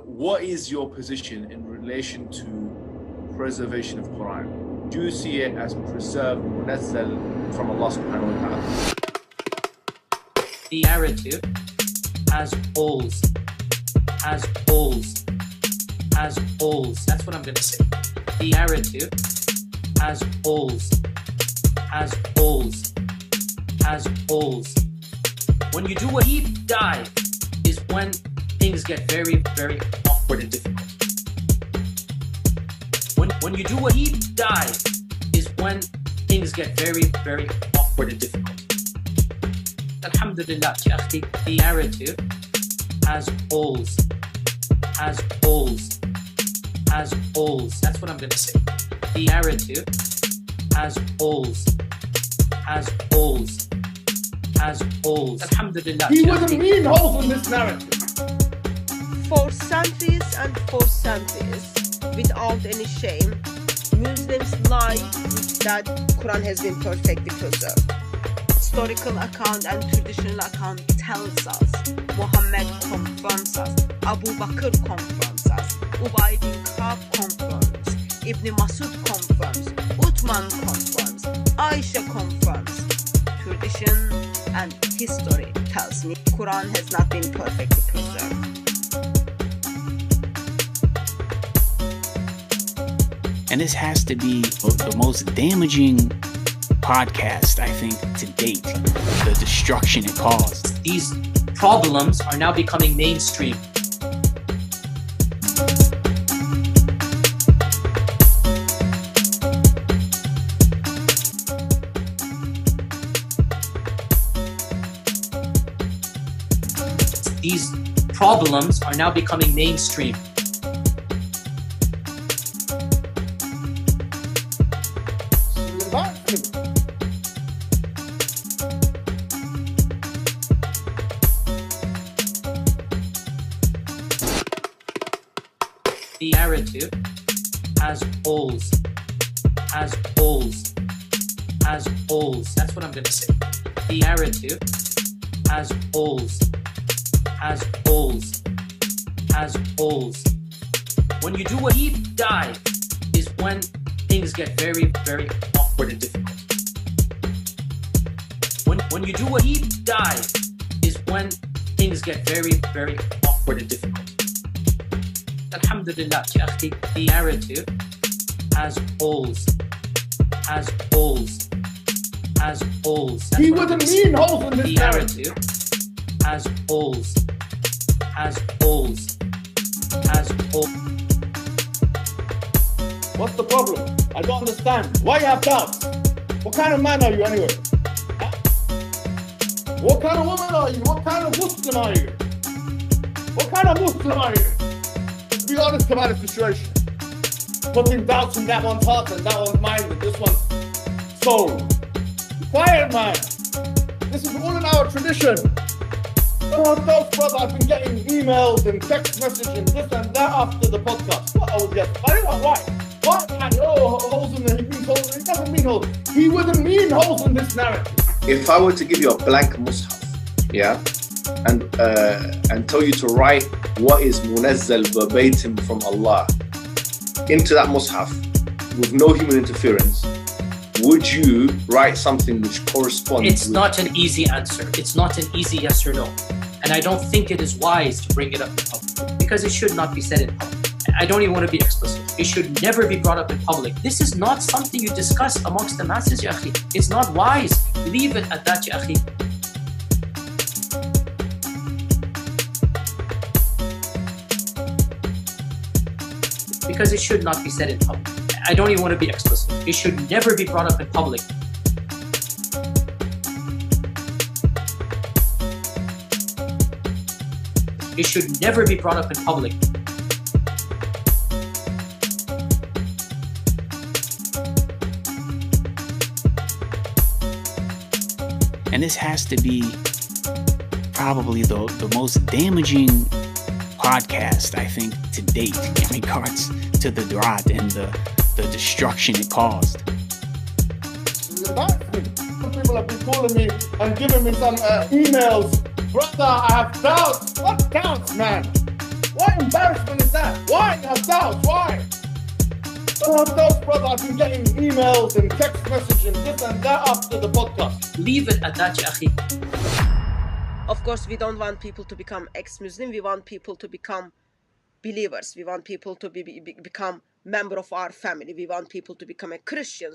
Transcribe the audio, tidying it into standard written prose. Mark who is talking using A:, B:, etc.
A: what is your position in relation to preservation of Quran? Do you see it as preserved, munazzal from Allah subhanahu wa ta'ala?
B: The narrative has holes, has holes, has holes. That's what I'm going to say. The narrative has holes, has holes, has holes. When you do a deep dive is when things get very, very awkward and difficult. When you do a deep dive is when things get very, very awkward and difficult. Alhamdulillah, the narrative has holes, has holes, has holes. That's what I'm going to say. The narrative has holes, has holes, has holes. Alhamdulillah.
A: He wasn't mean holes in this narrative.
C: For centuries and for centuries, without any shame, Muslims lie that Quran has been perfectly preserved. Historical account and traditional account tells us, Muhammad confirms us, Abu Bakr confirms us, Ubay bin Ka'b confirms, Ibn Masud confirms, Uthman confirms, Aisha confirms. Tradition and history tells me Quran has not been perfectly preserved.
D: And this has to be the most damaging podcast, I think, to date. The destruction it caused.
B: These problems are now becoming mainstream. These problems are now becoming mainstream. The narrative has holes, has holes, has holes. That's what I'm going to say. The narrative has holes, has holes, has holes. When you do a deep dive is when things get very, very awkward and difficult. When you do a deep dive is when things get very, very awkward and difficult. Alhamdulillah, the narrative has holes, has holes, has holes.
A: He wasn't mean holes in this
B: narrative. Has holes, has holes, has holes.
A: What's the problem? I don't understand. Why you have doubts? What kind of man are you anyway? Huh? What kind of woman are you? What kind of Muslim are you? What kind of Muslim are you? Let's be honest about the situation. Putting doubts in that one's heart and that one's mind and this one's soul. Quiet, man. This is all in our tradition. Oh, those brother, I've been getting emails and text messages and this and that after the podcast. What I was getting? I don't know why. What? And holes in the, he means holes. He doesn't mean holes. He wouldn't mean holes in this narrative. If I were to give you a blank mushaf, yeah, and tell you to write what is munazzal verbatim from Allah into that mushaf with no human interference, would you write something which corresponds?
B: It's not an easy answer. It's not an easy yes or no. And I don't think it is wise to bring it up in public because it should not be said in public. I don't even want to be explicit. It should never be brought up in public. This is not something you discuss amongst the masses, ya akhi. It's not wise. Leave it at that, ya akhi. Because it should not be said in public. I don't even want to be explicit. It should never be brought up in public. It should never be brought up in public.
D: And this has to be probably the most damaging podcast, I think, to date in regards to the Durat and the destruction it caused.
A: Some people have been calling me and giving me some emails. Brother, I have doubts. What doubts, man? What embarrassment is that? Why Hadiths? Why? Hadiths, brother, I've been getting emails and text messages and this and that after the podcast.
B: Leave it at that, ya akhi.
C: Of course, we don't want people to become ex-Muslim. We want people to become believers. We want people to become member of our family. We want people to become a Christian.